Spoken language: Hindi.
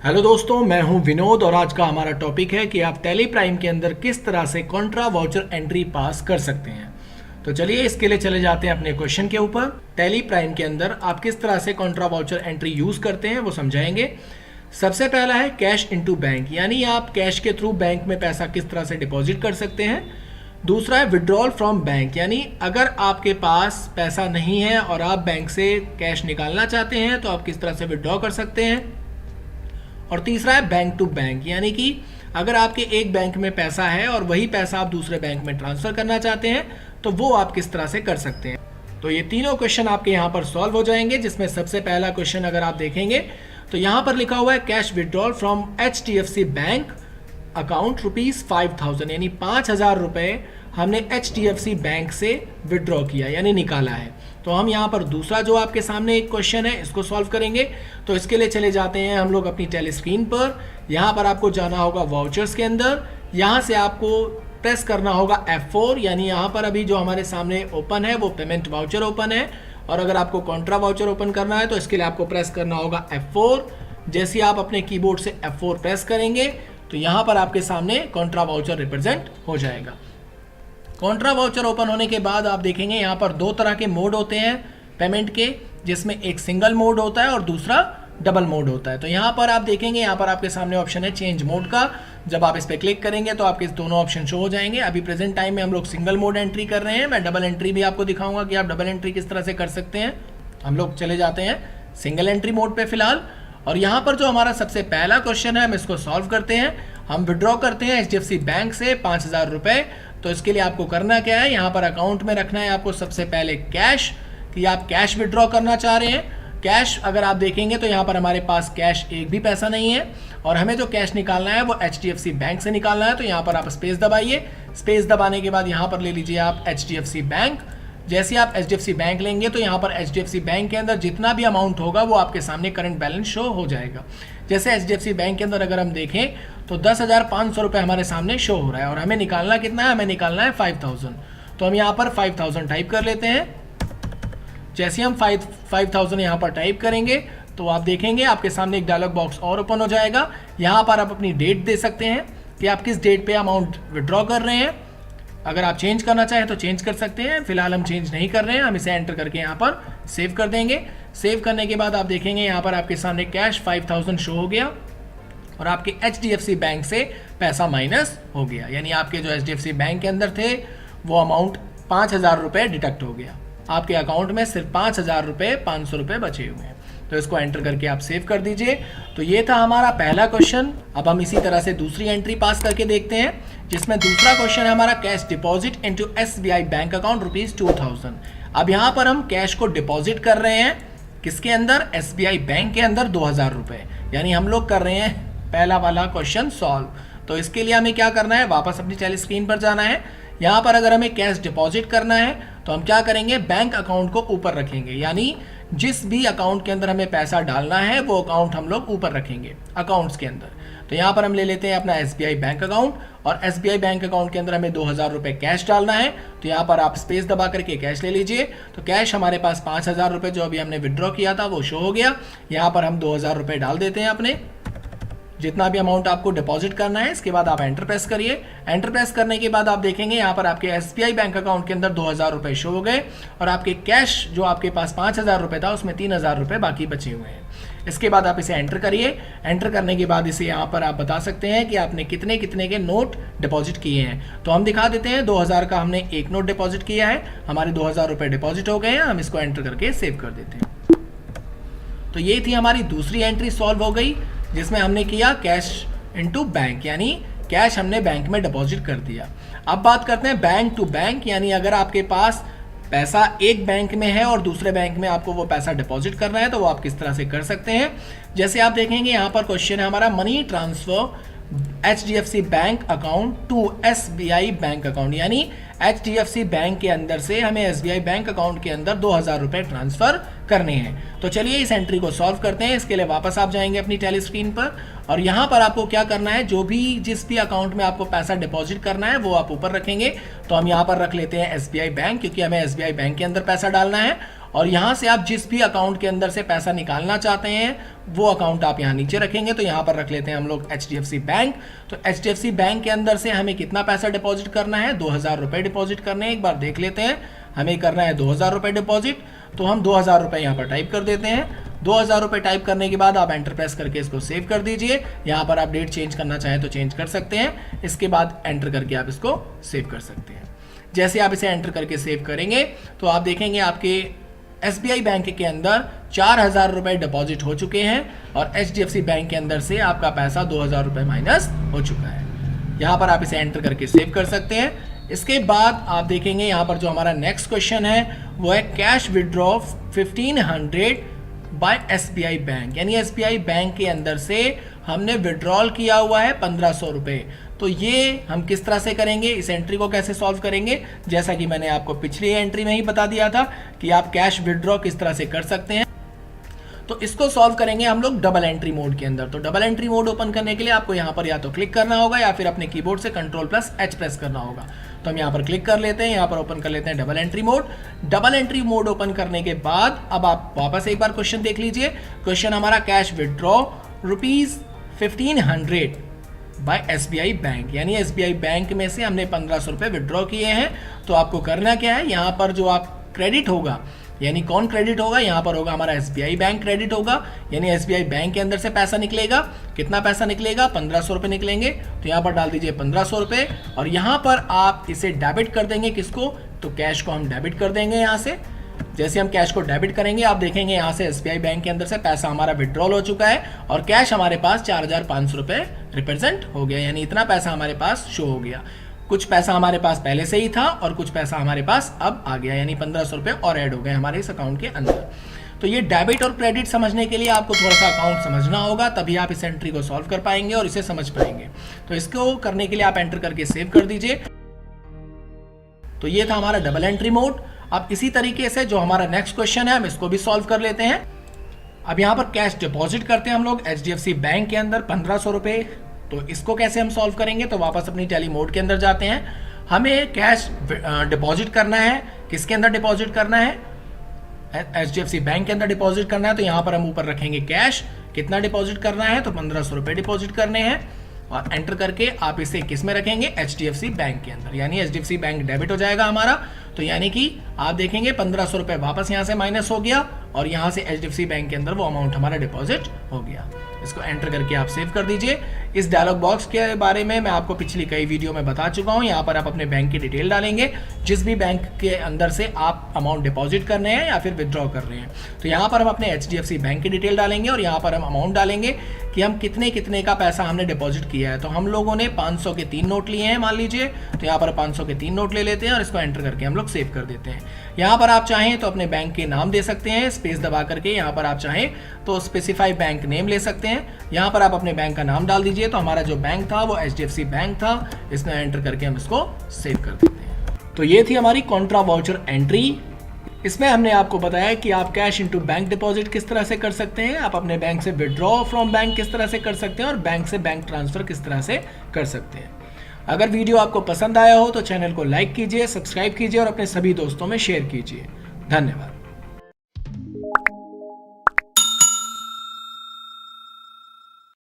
हेलो दोस्तों, मैं हूं विनोद और आज का हमारा टॉपिक है कि आप टैली प्राइम के अंदर किस तरह से कॉन्ट्रा वाउचर एंट्री पास कर सकते हैं। तो चलिए इसके लिए चले जाते हैं अपने क्वेश्चन के ऊपर। टैली प्राइम के अंदर आप किस तरह से कॉन्ट्रा वाउचर एंट्री यूज करते हैं वो समझाएंगे। सबसे पहला है कैश इनटू बैंक, यानी आप कैश के थ्रू बैंक में पैसा किस तरह से डिपॉजिट कर सकते हैं। दूसरा है विड्रॉल फ्रॉम बैंक, यानी अगर आपके पास पैसा नहीं है और आप बैंक से कैश निकालना चाहते हैं तो आप किस तरह से विड्रॉ कर सकते हैं। और तीसरा है बैंक टू बैंक, यानी कि अगर आपके एक बैंक में पैसा है और वही पैसा आप दूसरे बैंक में ट्रांसफर करना चाहते हैं तो वो आप किस तरह से कर सकते हैं। तो ये तीनों क्वेश्चन आपके यहाँ पर सॉल्व हो जाएंगे, जिसमें सबसे पहला क्वेश्चन अगर आप देखेंगे तो यहाँ पर लिखा हुआ है cash withdrawal from HDFC bank account ₹5000, यानी 5000 रुपये हमने HDFC बैंक से विड्रॉ किया यानी निकाला है। तो हम यहाँ पर दूसरा जो आपके सामने एक क्वेश्चन है इसको सॉल्व करेंगे। तो इसके लिए चले जाते हैं हम लोग अपनी टेली स्क्रीन पर। यहाँ पर आपको जाना होगा वाउचर्स के अंदर, यहाँ से आपको प्रेस करना होगा F4, यानी यहाँ पर अभी जो हमारे सामने ओपन है वो पेमेंट वाउचर ओपन है। और अगर आपको कॉन्ट्रा वाउचर ओपन करना है तो इसके लिए आपको प्रेस करना होगा F4। जैसे ही आप अपने कीबोर्ड से F4 प्रेस करेंगे तो यहाँ पर आपके सामने कॉन्ट्रा वाउचर रिप्रेजेंट हो जाएगा। कॉन्ट्रा वाउचर ओपन होने के बाद आप देखेंगे यहाँ पर दो तरह के मोड होते हैं पेमेंट के, जिसमें एक सिंगल मोड होता है और दूसरा डबल मोड होता है। तो यहाँ पर आप देखेंगे यहाँ पर आपके सामने ऑप्शन है चेंज मोड का। जब आप इस पर क्लिक करेंगे तो आपके दोनों ऑप्शन शो हो जाएंगे। अभी प्रेजेंट टाइम में हम लोग सिंगल मोड एंट्री कर रहे हैं। मैं डबल एंट्री भी आपको दिखाऊंगा कि आप डबल एंट्री किस तरह से कर सकते हैं। हम लोग चले जाते हैं सिंगल एंट्री मोड पे फिलहाल। और यहाँ पर जो हमारा सबसे पहला क्वेश्चन है हम इसको सॉल्व करते हैं। हम विड्रॉ करते हैं HDFC बैंक से 5000 रुपये। तो इसके लिए आपको करना क्या है, यहाँ पर अकाउंट में रखना है आपको सबसे पहले कैश, कि आप कैश विड्रॉ करना चाह रहे हैं। कैश अगर आप देखेंगे तो यहाँ पर हमारे पास कैश एक भी पैसा नहीं है और हमें जो कैश निकालना है वो HDFC बैंक से निकालना है। तो यहाँ पर आप स्पेस दबाइए। स्पेस दबाने के बाद यहाँ पर ले लीजिए आप HDFC बैंक। जैसे आप HDFC बैंक लेंगे तो यहाँ पर HDFC बैंक के अंदर जितना भी अमाउंट होगा वो आपके सामने करंट बैलेंस शो हो जाएगा। जैसे HDFC बैंक के अंदर अगर हम देखें तो 10,500 रुपये हमारे सामने शो हो रहा है और हमें निकालना कितना है, हमें निकालना है 5000। तो हम यहाँ पर 5000 टाइप कर लेते हैं। जैसे हम 5000 यहाँ पर टाइप करेंगे तो आप देखेंगे आपके सामने एक डायलॉग बॉक्स और ओपन हो जाएगा। यहाँ पर आप अपनी डेट दे सकते हैं कि आप किस डेट पे अमाउंट विड्रॉ कर रहे हैं। अगर आप चेंज करना चाहें तो चेंज कर सकते हैं। फिलहाल हम चेंज नहीं कर रहे हैं, हम इसे एंटर करके यहाँ पर सेव कर देंगे। सेव करने के बाद आप देखेंगे यहाँ पर आपके सामने कैश 5000 शो हो गया और आपके HDFC बैंक से पैसा माइनस हो गया, यानी आपके जो HDFC बैंक के अंदर थे वो अमाउंट 5000 रुपये डिडक्ट हो गया। आपके अकाउंट में सिर्फ 5000 रुपये 500 रुपये बचे हुए हैं। तो इसको एंटर करके आप सेव कर दीजिए। तो ये था हमारा पहला क्वेश्चन। अब हम इसी तरह से दूसरी एंट्री पास करके देखते हैं, जिसमें दूसरा क्वेश्चन है हमारा cash deposit into SBI bank account ₹2000। अब यहाँ पर हम कैश को डिपॉजिट कर रहे हैं किसके अंदर, SBI बैंक के अंदर 2000 रुपये, यानी हम लोग कर रहे हैं पहला वाला क्वेश्चन सॉल्व। तो इसके लिए हमें क्या करना है, वापस अपनी टेली स्क्रीन पर जाना है। यहाँ पर अगर हमें कैश डिपॉजिट करना है तो हम क्या करेंगे, बैंक अकाउंट को ऊपर रखेंगे, यानी जिस भी अकाउंट के अंदर हमें पैसा डालना है वो अकाउंट हम लोग ऊपर रखेंगे अकाउंट्स के अंदर। तो यहाँ पर हम ले लेते हैं अपना SBI बैंक अकाउंट और SBI बैंक अकाउंट के अंदर हमें 2000 रुपये कैश डालना है। तो यहाँ पर आप स्पेस दबा करके कैश ले लीजिए। तो कैश हमारे पास 5000 रुपये जो अभी हमने विड्रॉ किया था वो शो हो गया। यहाँ पर हम 2000 रुपये डाल देते हैं अपने, जितना भी अमाउंट आपको डिपॉजिट करना है। इसके बाद आप एंटर प्रेस करिए। एंटर प्रेस करने के बाद आप देखेंगे यहाँ पर आपके SBI बैंक अकाउंट के अंदर 2000 रुपये शो हो गए और आपके कैश जो आपके पास 5000 रुपये था उसमें 3000 रुपये बाकी बचे हुए हैं। इसके बाद आप इसे एंटर करिए। एंटर करने के बाद इसे यहाँ पर आप बता सकते हैं कि आपने कितने कितने के नोट डिपॉजिट किए हैं। तो हम दिखा देते हैं 2000 का हमने एक नोट डिपॉजिट किया है, हमारे 2000 रुपये डिपॉजिट हो गए हैं। हम इसको एंटर करके सेव कर देते हैं। तो ये थी हमारी दूसरी एंट्री सॉल्व हो गई, जिसमें हमने किया कैश इनटू बैंक, यानी कैश हमने बैंक में डिपॉजिट कर दिया। अब बात करते हैं बैंक टू बैंक, यानी अगर आपके पास पैसा एक बैंक में है और दूसरे बैंक में आपको वो पैसा डिपॉजिट करना है तो वो आप किस तरह से कर सकते हैं। जैसे आप देखेंगे यहाँ पर क्वेश्चन है हमारा money transfer HDFC bank account to SBI bank account, यानी HDFC बैंक के अंदर से हमें SBI बैंक अकाउंट के अंदर 2000 रुपए ट्रांसफर करने हैं। तो चलिए इस एंट्री को सॉल्व करते हैं। इसके लिए वापस आप जाएंगे अपनी टैली स्क्रीन पर और यहाँ पर आपको क्या करना है, जिस भी अकाउंट में आपको पैसा डिपॉजिट करना है वो आप ऊपर रखेंगे। तो हम यहाँ पर रख लेते हैं SBI बैंक, क्योंकि हमें SBI बैंक के अंदर पैसा डालना है। और यहाँ से आप जिस भी अकाउंट के अंदर से पैसा निकालना चाहते हैं वो अकाउंट आप यहाँ नीचे रखेंगे। तो यहाँ पर रख लेते हैं हम लोग HDFC बैंक। तो HDFC बैंक के अंदर से हमें कितना पैसा डिपॉजिट करना है, 2000 रुपए डिपॉजिट करने हैं। एक बार देख लेते हैं, हमें करना है 2000 रुपए डिपॉजिट। तो हम 2000 रुपए यहाँ पर टाइप कर देते हैं। 2000 रुपए टाइप करने के बाद आप एंटर प्रेस करके इसको सेव कर दीजिए। यहाँ पर आप डेट चेंज करना चाहें तो चेंज कर सकते हैं। इसके बाद एंटर करके आप इसको सेव कर सकते हैं। जैसे आप इसे एंटर करके सेव करेंगे तो आप देखेंगे आपके SBI बैंक के अंदर 4000 रुपए डिपॉजिट हो चुके हैं और HDFC बैंक के अंदर से आपका पैसा 2000 रुपए माइनस हो चुका है। यहाँ पर आप इसे एंटर करके सेव कर सकते हैं। इसके बाद आप देखेंगे यहाँ पर जो हमारा नेक्स्ट क्वेश्चन है वो है cash withdraw 1500 by SBI bank, यानी SBI बैंक के अंदर से हमने विड्रॉल किया हुआ है 1500 रुपए। तो ये हम किस तरह से करेंगे, इस एंट्री को कैसे सॉल्व करेंगे, जैसा कि मैंने आपको पिछली एंट्री में ही बता दिया था कि आप कैश विड्रॉ किस तरह से कर सकते हैं। तो इसको सॉल्व करेंगे हम लोग डबल एंट्री मोड के अंदर। तो डबल एंट्री मोड ओपन करने के लिए आपको यहाँ पर या तो क्लिक करना होगा या फिर अपने कीबोर्ड से Ctrl+H प्रेस करना होगा। तो हम यहाँ पर क्लिक कर लेते हैं, यहाँ पर ओपन कर लेते हैं double entry mode. Double entry mode open करने के बाद अब आप वापस एक बार क्वेश्चन देख लीजिए। क्वेश्चन हमारा cash withdraw ₹1500 by SBI bank, यानी SBI बैंक में से हमने 1500 रुपए विड्रॉ किए हैं। तो आपको करना क्या है, यहाँ पर जो आप क्रेडिट होगा, यानी कौन क्रेडिट होगा, यहाँ पर होगा हमारा SBI बैंक क्रेडिट होगा, यानी SBI बैंक के अंदर से पैसा निकलेगा। कितना पैसा निकलेगा, 1500 रुपए निकलेंगे। तो यहाँ पर डाल दीजिए 1500 रुपए और यहाँ पर आप इसे डेबिट कर देंगे। किसको, तो कैश को हम डेबिट कर देंगे। यहाँ से जैसे हम कैश को डेबिट करेंगे आप देखेंगे यहाँ से SBI बैंक के अंदर से पैसा हमारा विड्रॉल हो चुका है और कैश हमारे पास 4500 रुपए रिप्रेजेंट हो गया, यानी इतना पैसा हमारे पास शो हो गया। कुछ पैसा हमारे पास पहले से ही था और कुछ पैसा हमारे पास अब आ गया, यानी 1500 रुपए और ऐड हो गए हमारे इस अकाउंट के अंदर। तो ये डेबिट और क्रेडिट समझने के लिए आपको थोड़ा सा अकाउंट समझना होगा, तभी आप इस एंट्री को सॉल्व कर पाएंगे और इसे समझ पाएंगे। तो इसको करने के लिए आप एंटर करके सेव कर दीजिए। तो ये था हमारा डबल एंट्री मोड। अब इसी तरीके से जो हमारा नेक्स्ट क्वेश्चन है हम इसको भी सॉल्व कर लेते हैं। अब यहाँ पर कैश डिपॉजिट करते हैं हम लोग HDFC बैंक के अंदर 1500 रुपए। तो इसको कैसे हम सॉल्व करेंगे, तो वापस अपनी टैली मोड के अंदर जाते हैं। हमें कैश डिपॉजिट करना है, किसके अंदर डिपॉजिट करना है, HDFC बैंक के अंदर डिपॉजिट करना है। तो यहाँ पर हम ऊपर रखेंगे कैश, कितना डिपॉजिट करना है, तो 1500 रुपए डिपॉजिट करने हैं और एंटर करके आप इसे किस में रखेंगे, HDFC बैंक के अंदर, यानी HDFC बैंक डेबिट हो जाएगा हमारा। तो यानी कि आप देखेंगे 1500 रुपए वापस यहाँ से माइनस हो गया और यहाँ से HDFC बैंक के अंदर वो अमाउंट हमारा डिपॉजिट हो गया। इसको एंटर करके आप सेव कर दीजिए। इस डायलॉग बॉक्स के बारे में मैं आपको पिछली कई वीडियो में बता चुका हूँ। यहाँ पर आप अपने बैंक की डिटेल डालेंगे, जिस भी बैंक के अंदर से आप अमाउंट डिपॉजिट कर रहे हैं या फिर विदड्रॉ कर रहे हैं। तो यहाँ पर हम अपने HDFC बैंक की डिटेल डालेंगे और यहाँ पर हम अमाउंट डालेंगे कि हम कितने का पैसा हमने डिपॉजिट किया है। तो हम लोगों ने 500 के 3 नोट लिए हैं मान लीजिए। तो यहाँ पर 500 के 3 नोट ले लेते हैं और इसको एंटर करके हम लोग सेव कर देते हैं। यहाँ पर आप चाहें तो अपने बैंक के नाम दे सकते हैं, स्पेस दबा करके। यहाँ पर आप चाहें तो स्पेसिफाई बैंक नेम ले सकते हैं। यहाँ पर आप अपने बैंक का नाम डाल दीजिए। तो हमारा जो बैंक था वो HDFC बैंक था, इसमें एंटर करके हम इसको सेव कर देते हैं। तो ये थी हमारी कॉन्ट्रा वाउचर एंट्री। इसमें हमने आपको बताया कि आप कैश इनटू बैंक डिपॉजिट किस तरह से कर सकते हैं, आप अपने बैंक से विड्रॉ फ्रॉम बैंक किस तरह से कर सकते हैं और बैंक से बैंक ट्रांसफर किस तरह से कर सकते हैं। अगर वीडियो आपको पसंद आया हो तो चैनल को लाइक कीजिए, सब्सक्राइब कीजिए और अपने सभी दोस्तों में शेयर कीजिए। धन्यवाद।